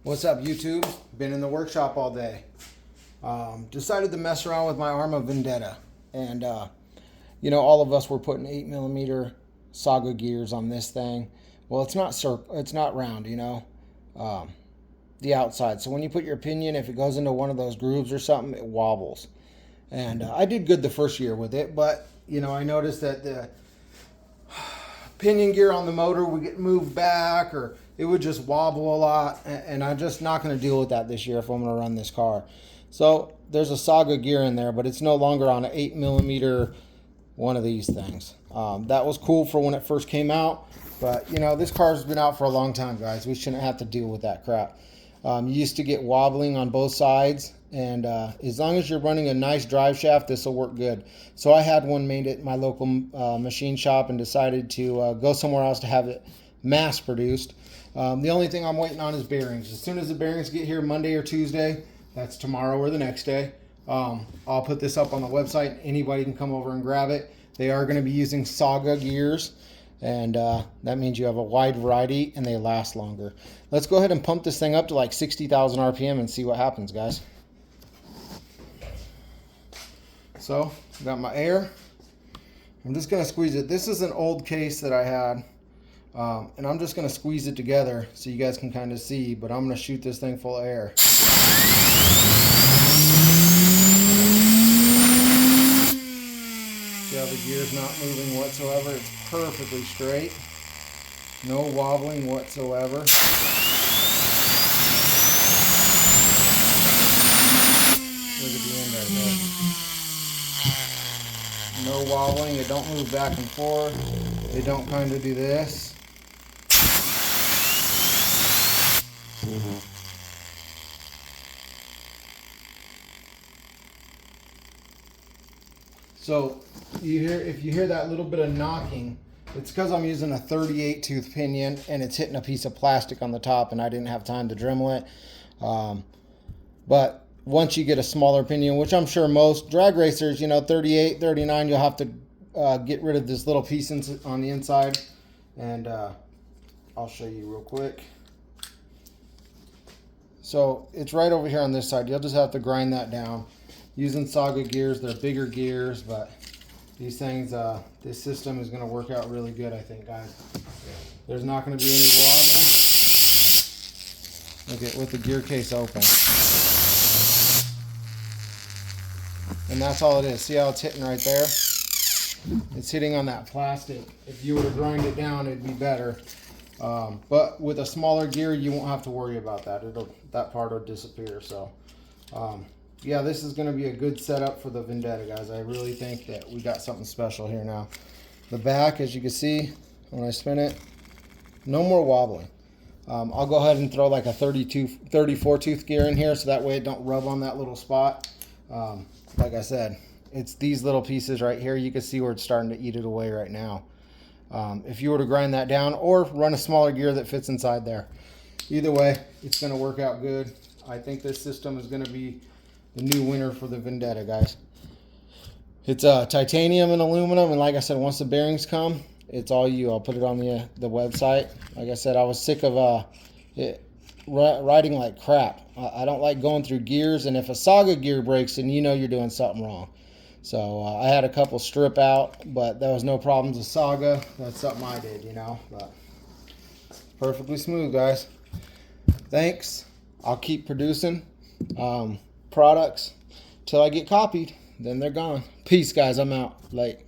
What's up, YouTube? Been in the workshop all day. Decided to mess around with my ARRMA VENDETTA, and you know, all of us were putting 8mm SAGA gears on this thing. Well, it's not round, you know, the outside. So when you put your pinion, if it goes into one of those grooves or something, it wobbles. And I did good the first year with it, but you know, I noticed that the pinion gear on the motor would get moved back, or it would just wobble a lot, and I'm just not going to deal with that this year if I'm going to run this car. So there's a SAGA gear in there, but it's no longer on an 8mm one of these things. That was cool for when it first came out, but you know, this car's been out for a long time, guys. We shouldn't have to deal with that crap. You used to get wobbling on both sides, and as long as you're running a nice drive shaft, this will work good. So I had one made at my local machine shop and decided to go somewhere else to have it mass produced. The only thing I'm waiting on is bearings. As soon as the bearings get here Monday or Tuesday, that's tomorrow or the next day, I'll put this up on the website. Anybody can come over and grab it. They are going to be using SAGA gears, and that means you have a wide variety and they last longer. Let's go ahead and pump this thing up to like 60,000 RPM and see what happens, guys. So, got my air. I'm just going to squeeze it. This is an old case that I had. And I'm just going to squeeze it together so you guys can kind of see, but I'm going to shoot this thing full of air. See how the gear's not moving whatsoever? It's perfectly straight. No wobbling whatsoever. Look at the end right there. No wobbling. It don't move back and forth. It don't kind of do this. So if you hear that little bit of knocking, it's because I'm using a 38 tooth pinion and it's hitting a piece of plastic on the top, and I didn't have time to Dremel it. But once you get a smaller pinion, which I'm sure most drag racers, you know, 38, 39, you'll have to get rid of this little piece on the inside, and I'll show you real quick. So it's right over here on this side. You'll just have to grind that down using SAGA gears. They're bigger gears, but these things, this system is going to work out really good, I think, guys. There's not going to be any wobbling. Look at, with the gear case open, and that's all it is. See how it's hitting right there? It's hitting on that plastic. If you were to grind it down, it'd be better. But with a smaller gear, you won't have to worry about that. That part will disappear. So, yeah, this is going to be a good setup for the VENDETTA, guys. I really think that we got something special here now. The back, as you can see, when I spin it, no more wobbling. I'll go ahead and throw like a 34 tooth gear in here so that way it don't rub on that little spot. Like I said, it's these little pieces right here. You can see where it's starting to eat it away right now. If you were to grind that down or run a smaller gear that fits inside there, either way, it's going to work out good. I think this system is going to be the new winner for the VENDETTA, guys. It's titanium and aluminum, and like I said, once the bearings come, it's all you. I'll put it on the website. Like I said, I was sick of riding like crap. I don't like going through gears, and if a SAGA gear breaks, then you know you're doing something wrong. So I had a couple strip out, but there was no problems with SAGA. That's something I did, you know. But it's perfectly smooth, guys. Thanks. I'll keep producing products till I get copied. Then they're gone. Peace, guys. I'm out. Late.